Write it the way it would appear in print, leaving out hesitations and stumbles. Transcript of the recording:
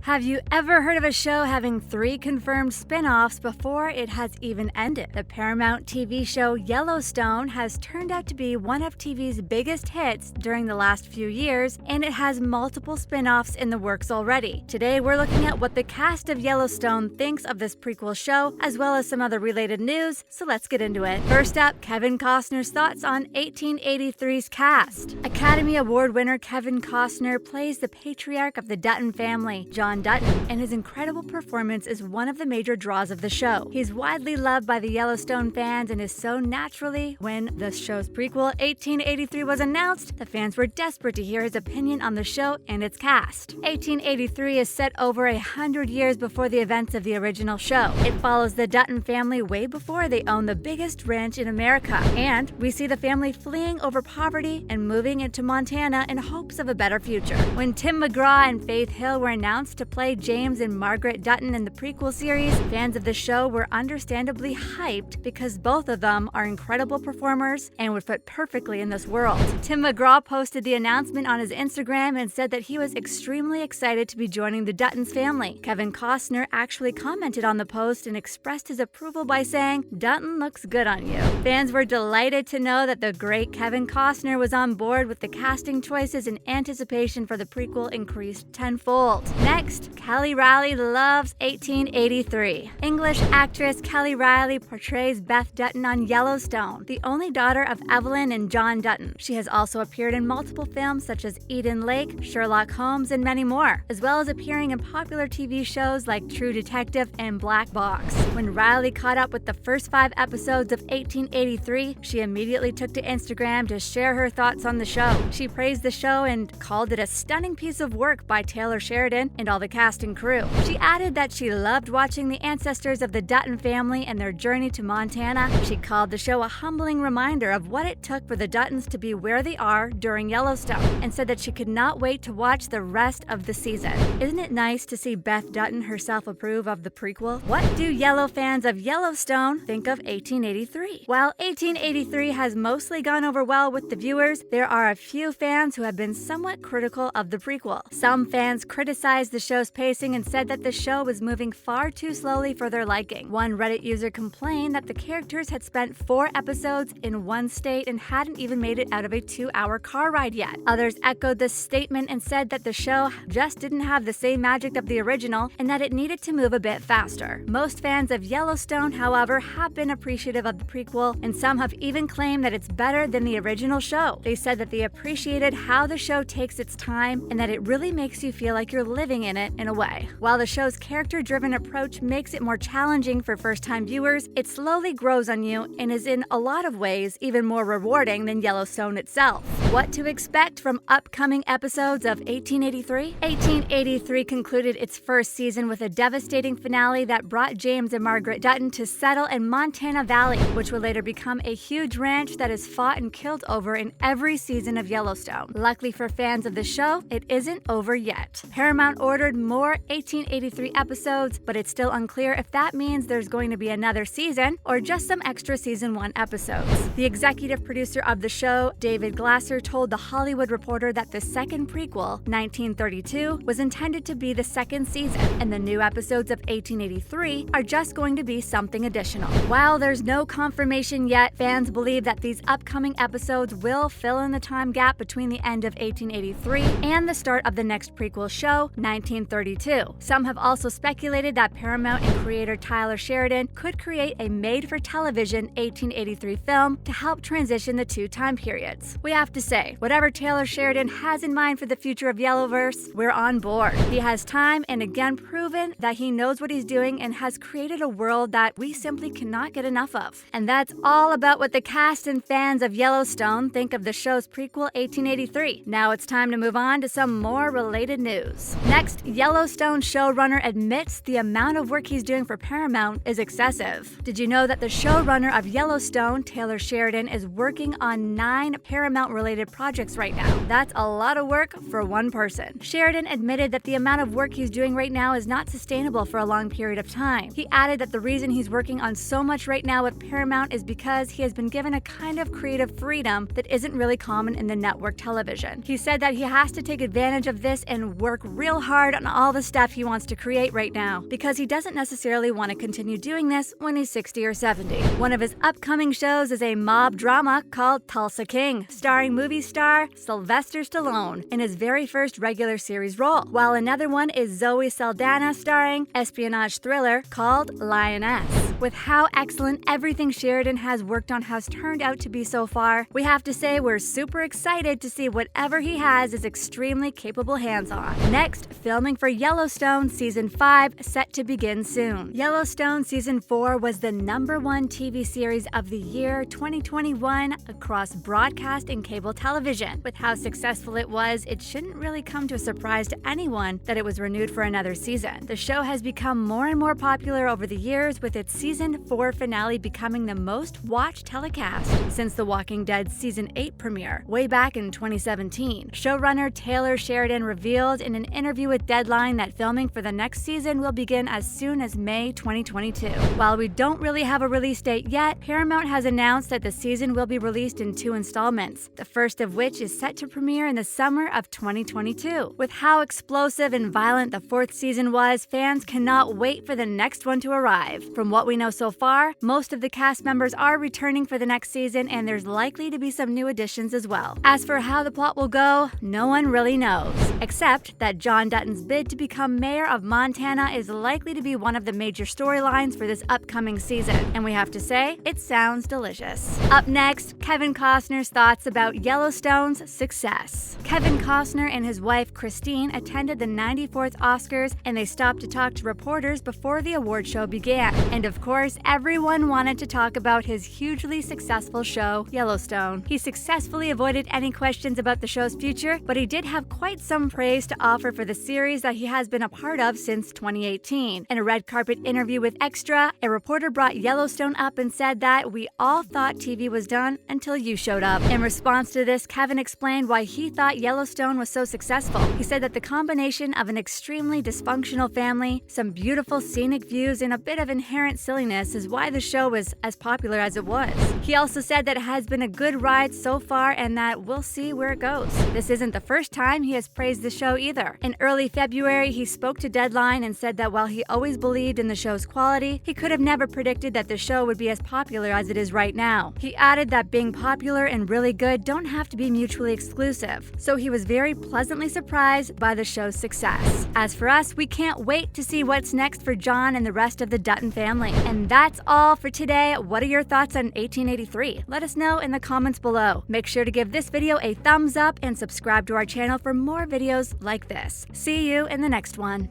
Have you ever heard of a show having 3 confirmed spin-offs before it has even ended? The Paramount TV show Yellowstone has turned out to be one of TV's biggest hits during the last few years, and it has multiple spin-offs in the works already. Today, we're looking at what the cast of Yellowstone thinks of this prequel show, as well as some other related news, so let's get into it. First up, Kevin Costner's thoughts on 1883's cast. Academy Award winner Kevin Costner plays the patriarch of the Dutton family, John Dutton, and his incredible performance is one of the major draws of the show. He's widely loved by the Yellowstone fans and is so naturally. When the show's prequel, 1883, was announced, the fans were desperate to hear his opinion on the show and its cast. 1883 is set over 100 years before the events of the original show. It follows the Dutton family way before they own the biggest ranch in America, and we see the family fleeing over poverty and moving into Montana in hopes of a better future. When Tim McGraw and Faith Hill were announced to play James and Margaret Dutton in the prequel series, fans of the show were understandably hyped because both of them are incredible performers and would fit perfectly in this world. Tim McGraw posted the announcement on his Instagram and said that he was extremely excited to be joining the Duttons family. Kevin Costner actually commented on the post and expressed his approval by saying, "Dutton looks good on you." Fans were delighted to know that the great Kevin Costner was on board with the casting choices, and anticipation for the prequel increased tenfold. Next, Kelly Reilly loves 1883. English actress Kelly Reilly portrays Beth Dutton on Yellowstone, the only daughter of Evelyn and John Dutton. She has also appeared in multiple films such as Eden Lake, Sherlock Holmes, and many more, as well as appearing in popular TV shows like True Detective and Black Box. When Reilly caught up with the first 5 episodes of 1883, she immediately took to Instagram to share her thoughts on the show. She praised the show and called it a stunning piece of work by Taylor Sheridan and all the cast and crew. She added that she loved watching the ancestors of the Dutton family and their journey to Montana. She called the show a humbling reminder of what it took for the Duttons to be where they are during Yellowstone, and said that she could not wait to watch the rest of the season. Isn't it nice to see Beth Dutton herself approve of the prequel? What do Yellow fans of Yellowstone think of 1883? While 1883 has mostly gone over well with the viewers, there are a few fans who have been somewhat critical of the prequel. Some fans criticized the show's pacing and said that the show was moving far too slowly for their liking. One Reddit user complained that the characters had spent 4 episodes in one state and hadn't even made it out of a 2-hour car ride yet. Others echoed this statement and said that the show just didn't have the same magic of the original and that it needed to move a bit faster. Most fans of Yellowstone, however, have been appreciative of the prequel, and some have even claimed that it's better than the original show. They said that they appreciated how the show takes its time and that it really makes you feel like you're living in it in a way. While the show's character-driven approach makes it more challenging for first-time viewers, it slowly grows on you and is in a lot of ways even more rewarding than Yellowstone itself. What to expect from upcoming episodes of 1883? 1883 concluded its first season with a devastating finale that brought James and Margaret Dutton to settle in Montana Valley, which will later become a huge ranch that is fought and killed over in every season of Yellowstone. Luckily for fans of the show, it isn't over yet. Paramount ordered more 1883 episodes, but it's still unclear if that means there's going to be another season or just some extra season 1 episodes. The executive producer of the show, David Glasser, told The Hollywood Reporter that the second prequel, 1932, was intended to be the second season, and the new episodes of 1883 are just going to be something additional. While there's no confirmation yet, fans believe that these upcoming episodes will fill in the time gap between the end of 1883 and the start of the next prequel show, 1932. Some have also speculated that Paramount and creator Taylor Sheridan could create a made-for-television 1883 film to help transition the 2 time periods. We have to say, whatever Taylor Sheridan has in mind for the future of Yellowverse, we're on board. He has time and again proven that he knows what he's doing and has created a world that we simply cannot get enough of. And that's all about what the cast and fans of Yellowstone think of the show's prequel, 1883. Now it's time to move on to some more related news. Next, Yellowstone showrunner admits the amount of work he's doing for Paramount is excessive. Did you know that the showrunner of Yellowstone, Taylor Sheridan, is working on 9 Paramount-related projects right now? That's a lot of work for one person. Sheridan admitted that the amount of work he's doing right now is not sustainable for a long period of time. He added that the reason he's working on so much right now at Paramount is because he has been given a kind of creative freedom that isn't really common in the network television. He said that he has to take advantage of this and work real hard on all the stuff he wants to create right now, because he doesn't necessarily want to continue doing this when he's 60 or 70. One of his upcoming shows is a mob drama called Tulsa King, starring movie star Sylvester Stallone in his very first regular series role, while another one is Zoe Saldana starring espionage thriller called Lioness. With how excellent everything Sheridan has worked on has turned out to be so far, we have to say we're super excited to see whatever he has his extremely capable hands on. Next, filming for Yellowstone Season 5 set to begin soon. Yellowstone Season 4 was the #1 TV series of the year 2021 across broadcast and cable television. With how successful it was, it shouldn't really come to a surprise to anyone that it was renewed for another season. The show has become more and more popular over the years, with its Season 4 finale becoming the most watched telecast since The Walking Dead Season 8 premiere, way back in 2017. Showrunner Taylor Sheridan revealed in an interview with Deadline that filming for the next season will begin as soon as May 2022. While we don't really have a release date yet, Paramount has announced that the season will be released in 2 installments, the first of which is set to premiere in the summer of 2022. With how explosive and violent the 4th season was, fans cannot wait for the next one to arrive. From what we know so far, most of the cast members are returning for the next season, and there's likely to be some new additions as well. As for how the plot will go, no one really knows, except that John Dutton's bid to become mayor of Montana is likely to be one of the major storylines for this upcoming season, and we have to say, it sounds delicious. Up next, Kevin Costner's thoughts about Yellowstone's success. Kevin Costner and his wife Christine attended the 94th Oscars, and they stopped to talk to reporters before the award show began. And of course, everyone wanted to talk about his hugely successful show, Yellowstone. He successfully avoided any questions about the show's future, but he did have quite some praise to offer for the series that he has been a part of since 2018. In a red carpet interview with Extra, a reporter brought Yellowstone up and said that we all thought TV was done until you showed up. In response to this, Kevin explained why he thought Yellowstone was so successful. He said that the combination of an extremely dysfunctional family, some beautiful scenic views, and a bit of inherent silliness is why the show was as popular as it was. He also said that it has been a good ride so far and that we'll see where it goes. This isn't the first time he has praised the show either. In early February, he spoke to Deadline and said that while he always believed in the show's quality, he could have never predicted that the show would be as popular as it is right now. He added that being popular and really good don't have to be mutually exclusive, so he was very pleasantly surprised by the show's success. As for us, we can't wait to see what's next for John and the rest of the Dutton family. And that's all for today. What are your thoughts on 1883? Let us know in the comments below. Make sure to give this video a thumbs up and subscribe to our channel for more videos like this. See you in the next one.